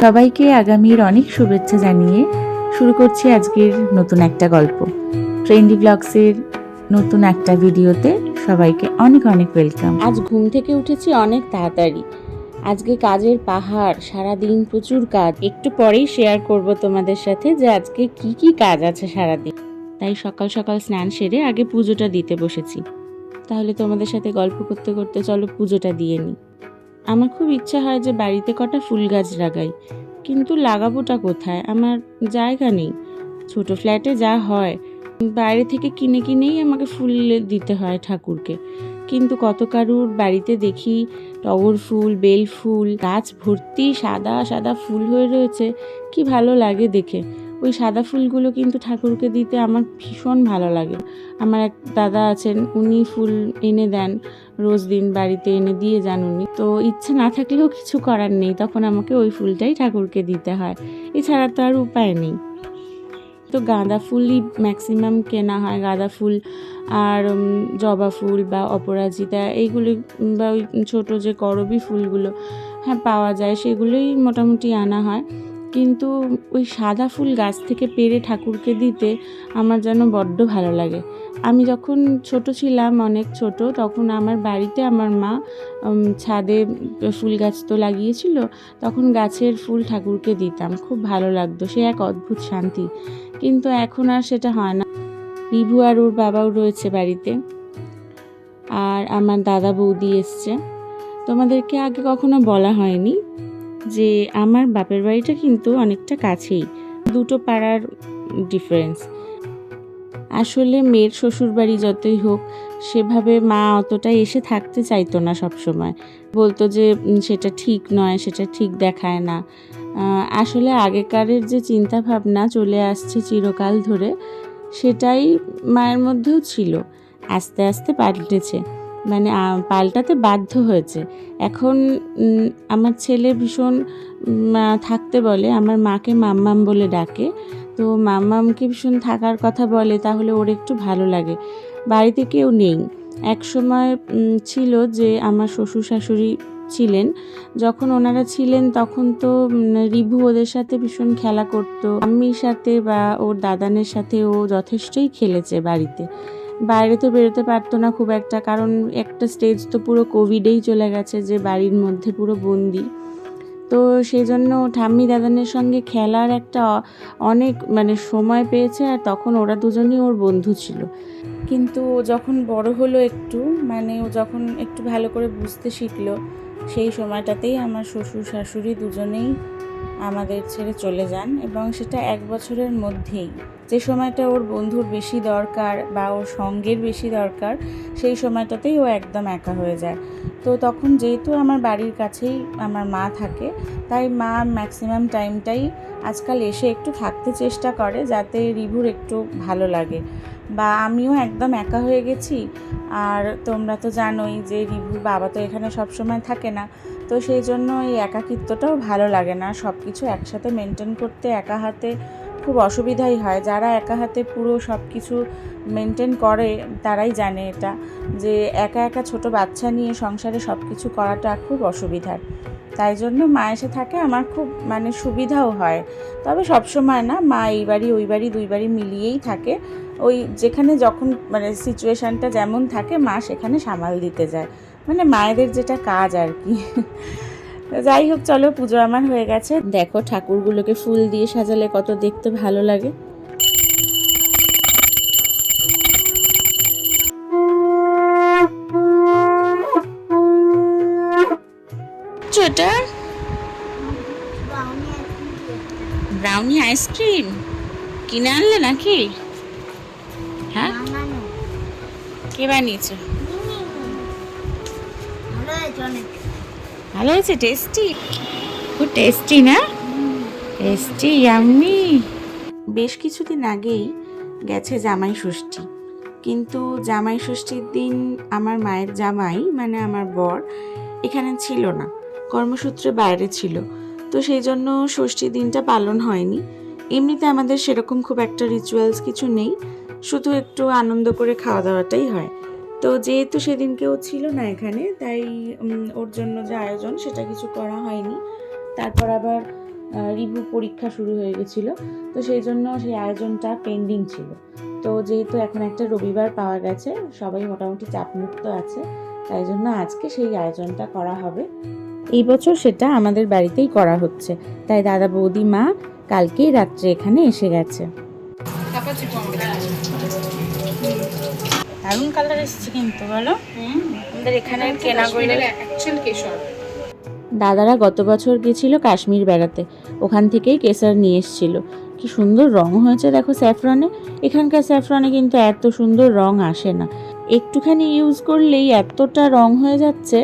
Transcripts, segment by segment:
সবাইকে আগামীর অনেক শুভেচ্ছা জানিয়ে শুরু করছি আজকের নতুন একটা গল্প। ট্রেন্ডি ব্লগসের নতুন একটা ভিডিওতে সবাইকে অনেক অনেক ওয়েলকাম। আজ ঘুম থেকে উঠেছি অনেক তাড়াতাড়ি। আজকে কাজের পাহাড়, সারাদিন প্রচুর কাজ। একটু পরেই শেয়ার করব তোমাদের সাথে যে আজকে কি কি কাজ আছে সারাদিন। তাই সকাল সকাল স্নান সেরে আগে পুজোটা দিতে বসেছি। তাহলে তোমাদের সাথে গল্প করতে করতে চলো পুজোটা দিয়ে নিই। আমার খুব ইচ্ছা হয় যে বাড়িতে কটা ফুল গাছ লাগাই, কিন্তু লাগাবোটা কোথায়? আমার জায়গা নেই। ছোট ফ্ল্যাটে যা হয়, বাইরে থেকে কিনে কিনেই আমাকে ফুল দিতে হয় ঠাকুরকে। কিন্তু কত কারুর বাড়িতে দেখি টগর ফুল, বেল ফুল, গাছ ভর্তি সাদা সাদা ফুল হয়ে রয়েছে, কি ভালো লাগে দেখে। ওই সাদা ফুলগুলো কিন্তু ঠাকুরকে দিতে আমার ভীষণ ভালো লাগে। আমার এক দাদা আছেন, উনি ফুল এনে দেন রোজ দিন, বাড়িতে এনে দিয়ে যান উনি। তো ইচ্ছে না থাকলেও কিছু করার নেই, তখন আমাকে ওই ফুলটাই ঠাকুরকে দিতে হয়, এছাড়া তো আর উপায় নেই। তো গাঁদা ফুলই ম্যাক্সিমাম কেনা হয়, গাঁদা ফুল আর জবা ফুল বা অপরাজিতা এইগুলি, বা ওই ছোটো যে করবি ফুলগুলো পাওয়া যায়, সেগুলোই মোটামুটি আনা হয়। কিন্তু ওই সাদা ফুল গাছ থেকে পেড়ে ঠাকুরকে দিতে আমার যেন বড্ড ভালো লাগে। আমি যখন ছোট ছিলাম, অনেক ছোট, তখন আমার বাড়িতে আমার মা ছাদে ফুল গাছ তো লাগিয়েছিল, তখন গাছের ফুল ঠাকুরকে দিতাম, খুব ভালো লাগতো, সে এক অদ্ভুত শান্তি। কিন্তু এখন আর সেটা হয় না। বিভু আর ওর বাবাও রয়েছে বাড়িতে, আর আমার দাদা বৌদি এসছে। তোমাদেরকে আগে কখনো বলা হয়নি যে আমার বাপের বাড়িটা কিন্তু অনেকটা কাছেই, দুটো পাড়ার ডিফারেন্স। আসলে মেয়ের শ্বশুর বাড়ি যতই হোক, সেভাবে মা অতটা এসে থাকতে চাইতো না সব সময়, বলতো যে সেটা ঠিক নয়, সেটা ঠিক দেখায় না। আসলে আগেকারের যে চিন্তা ভাবনা চলে আসছে চিরকাল ধরে, সেটাই মায়ের মধ্যেও ছিল, আস্তে আস্তে পাল্টেছে, মানে পাল্টাতে বাধ্য হয়েছে। এখন আমার ছেলে ভীষণ থাকতে বলে, আমার মাকে মাম্মাম বলে ডাকে, তো মাম্মামকে ভীষণ থাকার কথা বলে, তাহলে ওর একটু ভালো লাগে। বাড়িতে কেউ নেই। এক সময় ছিল যে আমার শ্বশুর শাশুড়ি ছিলেন, যখন ওনারা ছিলেন তখন তো রিভু ওদের সাথে ভীষণ খেলা করতো, আম্মির সাথে বা ওর দাদানের সাথে ও যথেষ্টই খেলেছে বাড়িতে। বাইরে তো বেরোতে পারতো না খুব একটা, কারণ একটা স্টেজ তো পুরো কোভিডেই চলে গেছে, যে বাড়ির মধ্যে পুরো বন্দি। তো সেই জন্য ঠাম্মি দাদানের সঙ্গে খেলার একটা অনেক সময় পেয়েছে, আর তখন ওরা দুজনই ওর বন্ধু ছিল। কিন্তু ও যখন বড় হলো একটু, ও যখন একটু ভালো করে বুঝতে শিখলো, সেই সময়টাতেই আমার শ্বশুর শাশুড়ি দুজনেই আমাদের ছেড়ে চলে যান, এবং সেটা 1 বছরের মধ্যেই। যে সময়টা ওর বন্ধুর বেশি দরকার বা ওর সঙ্গের বেশি দরকার, সেই সময়টাতেই ও একদম একা হয়ে যায়। তো তখন যেহেতু আমার বাড়ির কাছেই আমার মা থাকে, তাই মা ম্যাক্সিমাম টাইমটাই আজকাল এসে একটু থাকতে চেষ্টা করে, যাতে রিভুর একটু ভালো লাগে। বা আমিও একদম একা হয়ে গেছি। আর তোমরা তো জানোই যে রিভুর বাবা তো এখানে সব সময় থাকে না, তো সেই জন্য এই একাকিত্বটাও ভালো লাগে না। সব কিছু একসাথে মেনটেন করতে একা হাতে খুব অসুবিধাই হয়। যারা একা হাতে পুরো সব কিছু মেনটেন করে তারাই জানে এটা, যে একা একা ছোট বাচ্চা নিয়ে সংসারে সব কিছু করাটা খুব অসুবিধার। তাই জন্য মা এসে থাকে, আমার খুব সুবিধাও হয়। তবে সব সময় না, মা এই বাড়ি ওই বাড়ি 2 বাড়ি মিলিয়েই থাকে। ওই যেখানে যখন সিচুয়েশানটা যেমন থাকে, মা সেখানে সামাল দিতে যায়, মায়েদের যেটা কাজ আর কি। যাই হোক, চলো, পুজো আমার হয়ে গেছে। দেখো ঠাকুরগুলোকে ফুল দিয়ে সাজালে কত দেখতে ভালো লাগে। ছোটা ব্রাউনি আইসক্রিম কিনে আনলে নাকি? হ্যাঁ, কে বানিয়েছে? ভালো হয়েছে, টেস্টি, খুব টেস্টি না? Tasty, yummy. বেশ কিছুদিন আগেই গেছে জামাই ষষ্ঠী, কিন্তু জামাই ষষ্ঠীর দিন আমার মায়ের জামাই আমার বর এখানে ছিল না, কর্মসূত্রে বাইরে ছিল। তো সেই জন্য ষষ্ঠীর দিনটা পালন হয়নি। এমনিতে আমাদের সেরকম খুব একটা রিচুয়ালস কিছু নেই, শুধু একটু আনন্দ করে খাওয়া দাওয়াটাই হয়। তো যেহেতু সেদিন কেউ ছিল না এখানে, তাই ওর জন্য যে আয়োজন সেটা কিছু করা হয়নি। তারপর আবার রিভিউ পরীক্ষা শুরু হয়ে গেছিলো, তো সেই জন্য সেই আয়োজনটা পেন্ডিং ছিল। তো যেহেতু এখন একটা রবিবার পাওয়া গেছে, সবাই মোটামুটি চাপমুক্ত আছে, তাই জন্য আজকে সেই আয়োজনটা করা হবে। এই বছর সেটা আমাদের বাড়িতেই করা হচ্ছে, তাই দাদা বৌদি মা কালকেই রাত্রে এখানে এসে গেছে। দারুণ কালার এসেছে কিন্তু, বলো আমাদের এখানে দাদারা গত বছর গেছিল কাশ্মীর বেড়াতে, ওখান থেকেই কেসার নিয়ে এসেছিল। কি সুন্দর রং হয়েছে দেখো স্যাফরনে। এখানকার স্যাফরনে কিন্তু এত সুন্দর রং আসে না, একটুখানি ইউজ করলেই এতটা রং হয়ে যাচ্ছে,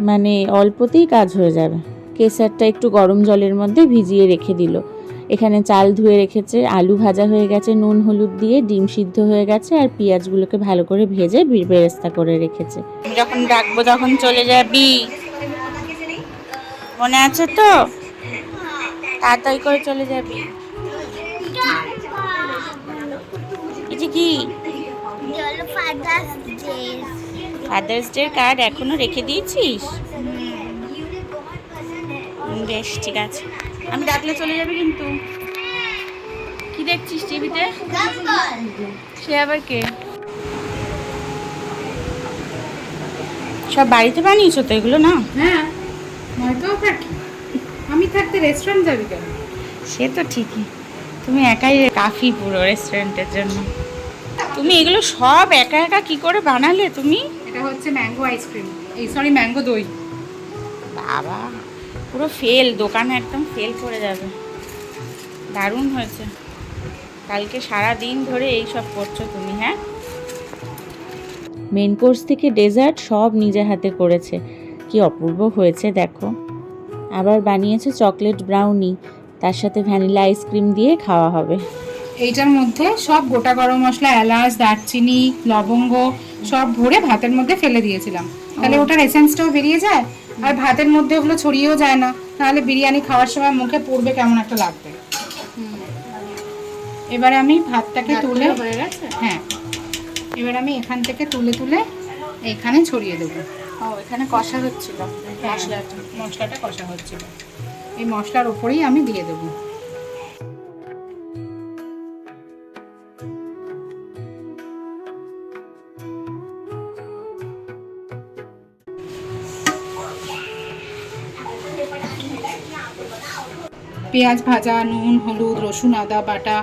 মানে অল্পতেই কাজ হয়ে যাবে। কেসারটা একটু গরম জলের মধ্যে ভিজিয়ে রেখে দিল। এখানে চাল ধুয়ে রেখেছে, আলু ভাজা হয়ে গেছে নুন হলুদ দিয়ে, ডিম সিদ্ধ হয়ে গেছে, আর পেঁয়াজগুলোকে ভালো করে ভেজে বেরেস্তা করে রেখেছে। যখন ডাকবো তখন চলে যাবি, মনে আছে তো? তাড়াতাড়ি করে চলে যাবি। এটা কি ফাদার্স ডে কার্ড এখনো রেখে দিয়েছিস? বেশ ঠিক আছে, আমি ডাকলে চলে যাবি কিন্তু। কি দেখছিস টিভিতে? সে আবার কে? সব বাড়িতে বানিয়েছো তো এগুলো? না হ্যাঁ, নয়তো আবার কি, আমি থাকতে রেস্টুরেন্ট যাবি কেন? সে তো ঠিকই, তুমি একাই কাফি পুরো রেস্টুরেন্টের জন্য। তুমি এগুলো সব একা একা কি করে বানালে তুমি? এটা হচ্ছে ম্যাঙ্গো আইসক্রিম, এই সরি ম্যাঙ্গো দই। বাবা পুরো ফেল, দোকানে একদম ফেল করে যাবে। দারুণ হয়েছে, কালকে সারা দিন ধরে এই সব করছো তুমি। হ্যাঁ, মেন কোর্স থেকে ডেজার্ট সব নিজে হাতে করেছে, কি অপূর্ব হয়েছে দেখো। আবার বানিয়েছে চকলেট ব্রাউনি, তার সাথে ভ্যানিলা আইসক্রিম দিয়ে খাওয়া হবে। এইটার মধ্যে সব গোটা গরম মশলা, এলাচ, দারচিনি, লবঙ্গ সব ভরে ভাতের মধ্যে ফেলে দিয়েছিলাম, তাহলে ওটার এসেন্সটাও বেরিয়ে যায়, আর ভাতের মধ্যে ওগুলো ছড়িয়েও যায় না, তাহলে বিরিয়ানি খাওয়ার সময় মুখে পড়বে কেমন একটা লাগবে। এবার আমি ভাতটাকে তুলে, হ্যাঁ এবার আমি এখান থেকে তুলে তুলে এখানে ছড়িয়ে দেবো। ও, এখানে কষা হচ্ছিল মশলাটা কষা হচ্ছিল, এই মশলার উপরেই আমি দিয়ে দেবো। পেঁয়াজ ভাজা, নুন হলুদ রসুন আদা বাটা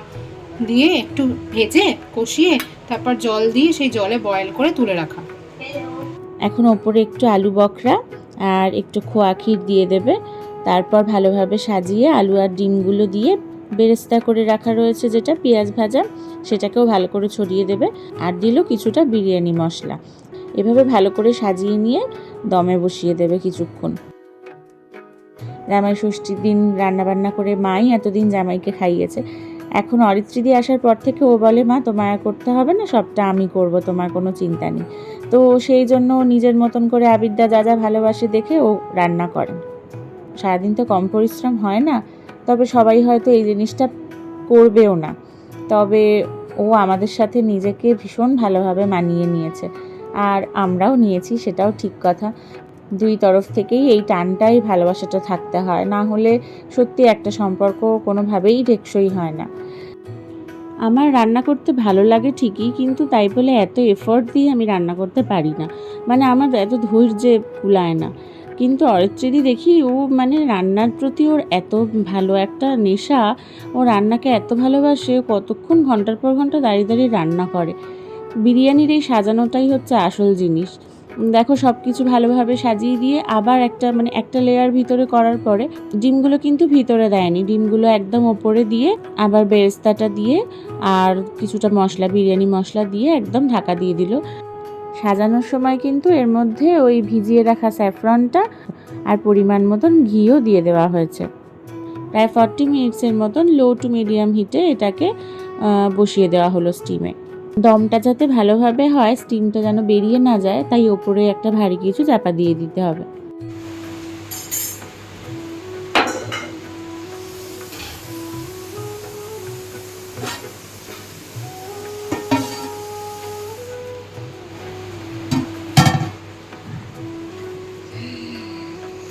দিয়ে একটু ভেজে কষিয়ে তারপর জল দিয়ে সেই জলে বয়েল করে তুলে রাখা। এখন ওপরে একটু আলু বখরা আর একটু খোয়া ক্ষীর দিয়ে দেবে, তারপর ভালোভাবে সাজিয়ে আলু আর ডিমগুলো দিয়ে বেরেস্তা করে রাখা রয়েছে যেটা পেঁয়াজ ভাজা, সেটাকেও ভালো করে ছড়িয়ে দেবে, আর দিল কিছুটা বিরিয়ানি মশলা। এভাবে ভালো করে সাজিয়ে নিয়ে দমে বসিয়ে দেবে কিছুক্ষণ। জামাই ষষ্ঠীর দিন রান্নাবান্না করে মাই এতদিন জামাইকে খাইয়েছে, এখন অরিত্রিদি আসার পর থেকে ও বলে মা তোমার আর করতে হবে না, সবটা আমি করব, তোমার কোনো চিন্তা নেই। তো সেই জন্য নিজের মতন করে আবিরদা যা যা ভালোবাসে দেখে ও রান্না করে। সারাদিন তো কম পরিশ্রম হয় না, তবে সবাই হয়তো এই জিনিসটা করবেও না, তবে ও আমাদের সাথে নিজেকে ভীষণ ভালোভাবে মানিয়ে নিয়েছে, আর আমরাও নিয়েছি, সেটাও ঠিক কথা। দুই তরফ থেকেই এই টানটাই ভালোবাসাটা থাকতে হয়, না হলে সত্যি একটা সম্পর্ক কোনোভাবেই টেকসই হয় না। আমার রান্না করতে ভালো লাগে ঠিকই, কিন্তু তাই বলে এত এফোর্ট দিয়ে আমি রান্না করতে পারি না, মানে আমার এত ধৈর্যে কুলায় না। কিন্তু অরিত্রিদি দেখি ও মানে রান্নার প্রতি ওর এত ভালো একটা নেশা, ও রান্নাকে এত ভালোবাসে, কতক্ষণ ঘন্টার পর ঘন্টা দাঁড়িয়ে দাঁড়িয়ে রান্না করে। বিরিয়ানির এই সাজানোটাই হচ্ছে আসল জিনিস। দেখো সব কিছু ভালোভাবে সাজিয়ে দিয়ে আবার একটা লেয়ার ভিতরে করার পরে ডিমগুলো কিন্তু ভিতরে দেয়নি, ডিমগুলো একদম ওপরে দিয়ে আবার বেরেস্তাটা দিয়ে আর কিছুটা মশলা, বিরিয়ানি মশলা দিয়ে একদম ঢাকা দিয়ে দিল। সাজানোর সময় কিন্তু এর মধ্যে ওই ভিজিয়ে রাখা স্যাফরনটা আর পরিমাণ মতন ঘিও দিয়ে দেওয়া হয়েছে। প্রায় 40 মিনিটসের মতন লো টু মিডিয়াম হিটে এটাকে বসিয়ে দেওয়া হলো স্টিমে। দমটা যাতে ভালোভাবে হয়, স্টিমটা যেন বেরিয়ে না যায়, তাই ওপরে একটা ভারী কিছু চাপা দিয়ে দিতে হবে।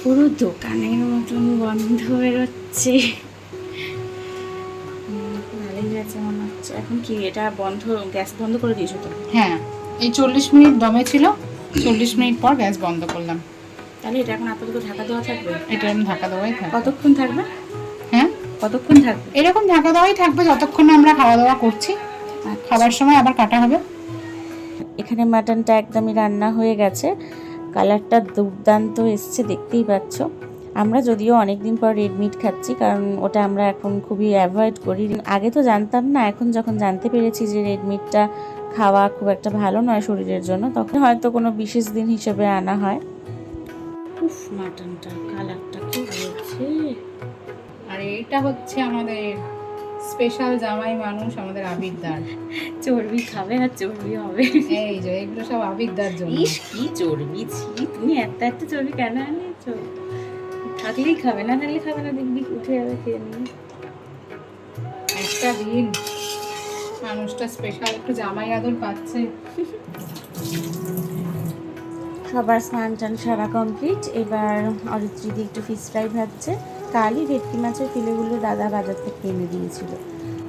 পুরো দোকানের মতন গন্ধ বেরোচ্ছে। মনে হচ্ছে। এখন কি এটা বন্ধ, গ্যাস বন্ধ করে দিয়েছো তো? হ্যাঁ, এই 40 মিনিট দমে ছিল, 40 মিনিট পর গ্যাস বন্ধ করলাম। তাহলে এটা এখন আপাতত ঢাকা দেওয়া থাকবে? এটা এরকম ঢাকা দেওয়াই থাকবে। কতক্ষণ থাকবে? হ্যাঁ, কতক্ষণ থাকবে? এরকম ঢাকা দেওয়াই থাকবে যতক্ষণ না আমরা খাওয়া দাওয়া করছি। খাবার সময় আবার কাটা হবে। এখানে মাটনটা একদমই রান্না হয়ে গেছে, কালারটা দুর্দান্ত এসছে, দেখতেই পাচ্ছ। আমরা যদিও অনেক দিন পর রেড মিট খাচ্ছি, কারণ ওটা আমরা এখন খুবই অ্যাভয়েড করি। আগে তো জানতাম না, এখন যখন জানতে পেরেছি যে রেড মিটটা খাওয়া খুব একটা ভালো নয় শরীরের জন্য, তখন হয়তো কোনো বিশেষ দিন হিসেবে আনা হয়। উফ, মাটনটা কালারটা কি হয়েছে! আর এটা হচ্ছে আমাদের স্পেশাল জামাই মানুষ, আমাদের আবিরদার। চর্বি খাবে আর চর্বি হবে। এই যে এগুলো সব আবিরদার জন্য। ইস, কি চর্বি! ছি, তুমি এত চর্বি কেন আনিয়েছো? থাকলেই খাবে, না থাকলে খাবে না, দেখবি উঠে যাবে খেয়ে নিয়ে। একটা দিন মানুষটা স্পেশাল একটু জামাই আদর পাচ্ছে। সবার স্নান টান সারা কমপ্লিট। এবার অরিত্রিদি একটু ফিশ ফ্রাই ভাজছে। কালই ভেটকি মাছের ফিলেগুলো দাদা বাজার থেকে এনে দিয়েছিল,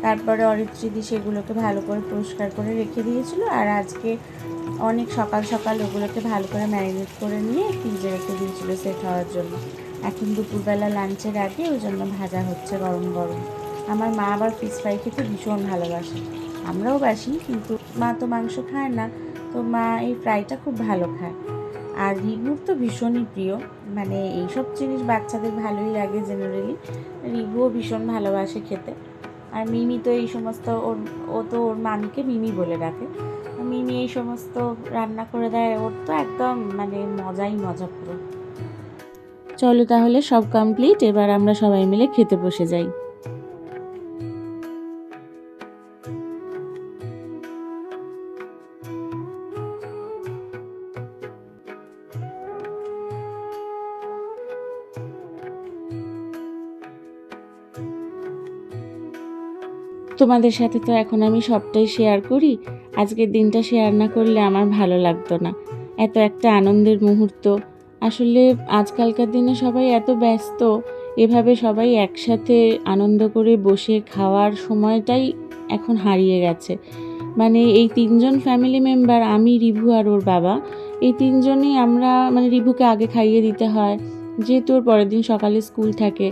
তারপরে অরিত্রিদি সেগুলোকে ভালো করে পরিষ্কার করে রেখে দিয়েছিল। আর আজকে অনেক সকাল সকাল ওগুলোকে ভালো করে ম্যারিনেট করে নিয়ে ফ্রিজে রেখে দিয়েছিল সেট হওয়ার জন্য। এখন দুপুরবেলা লাঞ্চের আগে ওই জন্য ভাজা হচ্ছে গরম গরম। আমার মা আবার ফিশ ফ্রাই খেতে ভীষণ ভালোবাসে, আমরাও বাসি, কিন্তু মা তো মাংস খায় না, তো মা এই ফ্রাইটা খুব ভালো খায়। আর রিভুর তো ভীষণই প্রিয়, মানে এইসব জিনিস বাচ্চাদের ভালোই লাগে জেনারেলি। রিভুও ভীষণ ভালোবাসে খেতে। আর মিমি তো এই সমস্ত ও তো ওর মামিকে মিমি বলে ডাকে। মিমি এই সমস্ত রান্না করে দেয়, ওর তো একদম মানে মজাই মজা পুরো। চলো তাহলে সব কমপ্লিট, এবার আমরা সবাই মিলে খেতে বসে যাই। তোমাদের সাথে তো এখন আমি সবটাই শেয়ার করি, আজকের দিনটা শেয়ার না করলে আমার ভালো লাগতো না। এত একটা আনন্দের মুহূর্ত, আসলে আজকালকার দিনে সবাই এত ব্যস্ত, এভাবে সবাই একসাথে আনন্দ করে বসে খাওয়ার সময়টাই এখন হারিয়ে গেছে। মানে এই তিনজন ফ্যামিলি মেম্বার, আমি, রিভু আর ওর বাবা, এই তিনজনেই আমরা, মানে রিভুকে আগে খাইয়ে দিতে হয়, যেহেতু ওর পরের দিন সকালে স্কুল থাকে।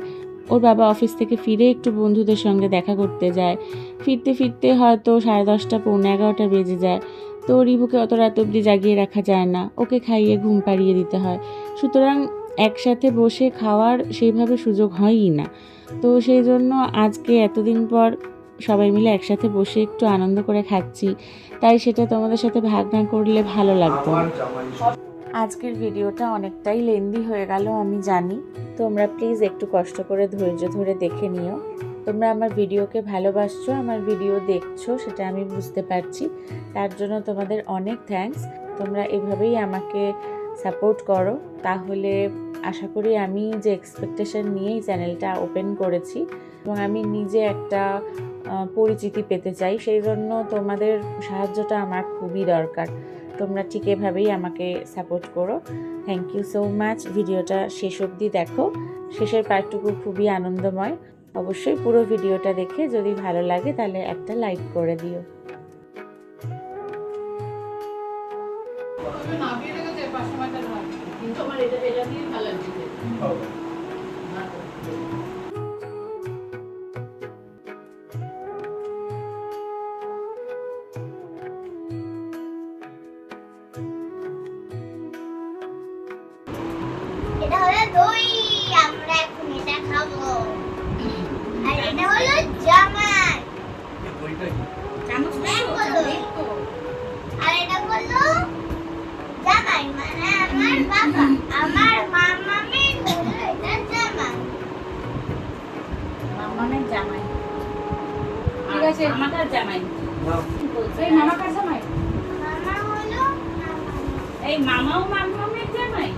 ওর বাবা অফিস থেকে ফিরে একটু বন্ধুদের সঙ্গে দেখা করতে যায়, ফিরতে ফিরতে হয়তো 10:30 পৌনে 11টা বেজে যায়। তো রিভুকে অত রাত অবধি জাগিয়ে রাখা যায় না, ওকে খাইয়ে ঘুম পাড়িয়ে দিতে হয়। সুতরাং একসাথে বসে খাওয়ার সেইভাবে সুযোগ হয়ই না। তো সেই জন্য আজকে এতদিন পর সবাই মিলে একসাথে বসে একটু আনন্দ করে খাচ্ছি, তাই সেটা তোমাদের সাথে ভাগ না করলে ভালো লাগতো না। আজকের ভিডিওটা অনেকটাই লেন্দি হয়ে গেল আমি জানি, তোমরা প্লিজ একটু কষ্ট করে ধৈর্য ধরে দেখে নিও। তোমরা আমার ভিডিওকে ভালোবাসছো, আমার ভিডিও দেখছো, সেটা আমি বুঝতে পারছি, তার জন্য তোমাদের অনেক থ্যাঙ্কস। তোমরা এভাবেই আমাকে সাপোর্ট করো, তাহলে আশা করি আমি যে এক্সপেকটেশন নিয়েই চ্যানেলটা ওপেন করেছি এবং আমি নিজে একটা পরিচিতি পেতে চাই, সেই জন্য তোমাদের সাহায্যটা আমার খুবই দরকার। তোমরা ঠিক এভাবেই আমাকে সাপোর্ট করো। Thank you so much. ভিডিওটা শেষ অবধি দেখো, শেষের পার্টটুকু খুবই আনন্দময়। অবশ্যই পুরো ভিডিওটা দেখে যদি ভালো লাগে তাহলে একটা লাইক করে দিও। এটা হলো দই, আমরা এখন এটা খাবো। আর এটা হলো জামাই, আর এটা হলো জামাই মানে আমার বাবা, আমার মামামের হলো এটা জামাই। মামামের জামাই, ঠিক আছে, আমাদের জামাই। এই মামা কার জামাই? মামা হলো এই মামাও মামামের জামাই,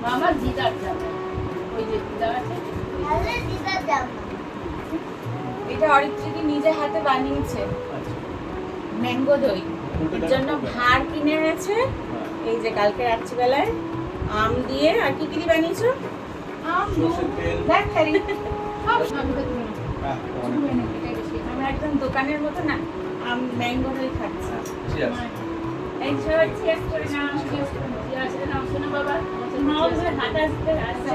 মামার দিদার জামাই, ওই যে দিদা আছে, হলো দিদা জামাই। এটা অরিত্রিদি নিজে হাতে বানিয়েছে, ম্যাঙ্গো দই। এর জন্য ভাড় কিনে এনেছে, এই যে কালকে রাত্রিবেলায় আম দিয়ে। আর কি কি দিয়ে বানিয়েছো? আম, দুধ, ব্ল্যাকবেরি। সব সবটা তুমি নাও। শুধু এনে এটাই বেশি। আমার একদম দোকানের মতো না, ম্যাঙ্গো হয়ে খাচ্ছি। এই সবাই cheers করে নাও। বাবা মাও ধরে হাত আসতে আসছে।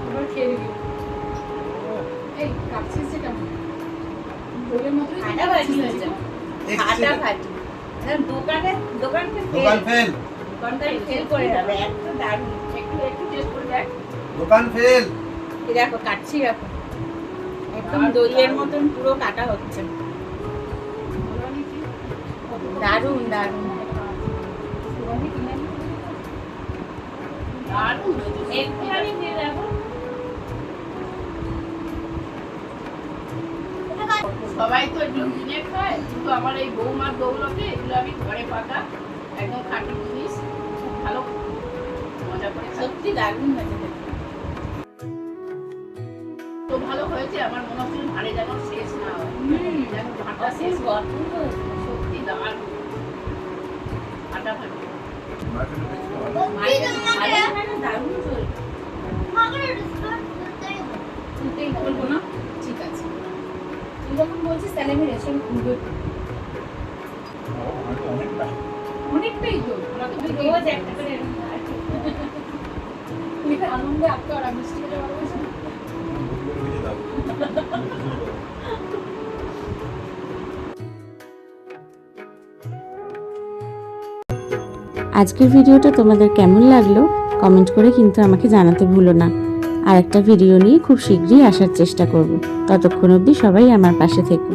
এবার খেয়ে নিবি। এই কাচ্ছিস যে কেমন? দইয়ের মতোই তো খাটা ভাজি হয়েছে। খাটা ভাজি। দোকানকে দোকান ফেল দোকানদারি ফেল করে যাবে, এত দারুণ। একটু টেস্ট করে দেখ। দোকান ফেল এই দেখো কাটছি দেখো, একদম দইয়ের মতন পুরো কাটা হচ্ছে। দারুণ দারুণ। একটুখানি দিয়ে দেখো। সবাই তো একটু কিনে খায়, কিন্তু আমার এই বৌমার দৌলতে এগুলো আমি ঘরে পাকা একদম খাঁটি জিনিস, খুব ভালো মজা করে খাই। সত্যি দারুণ হয়েছে দেখতে। তো ভালো হয়েছে, আমার মনে হচ্ছে ভারে যেন শেষ না হয়, যেন ভাতটা শেষ হয়। গঠন হয়েছে। সত্যি দারুণ ফাটাফাটি। মায়ের ভালো মানে দারুণ চলছে। আমাকে রেস্টুরেন্ট খুলতেই হবে। তুই বলবো না? ঠিক আছে। তুই যখন বলছিস তাহলে আমি রেস্টুরেন্ট খুলবো। অনেকটাই তো। আমরা তো রোজ একটা করে এরকম খাই। তুই তো আনন্দে আটকে ওরা মিষ্টি খেতে ভালোবাসি না? আজকের ভিডিওটা তোমাদের কেমন লাগলো কমেন্ট করে কিন্তু আমাকে জানাতে ভুলো না। আর একটা ভিডিও নিয়ে খুব শীঘ্রই আসার চেষ্টা করব। ততক্ষণ অবধি সবাই আমার পাশে থেকো।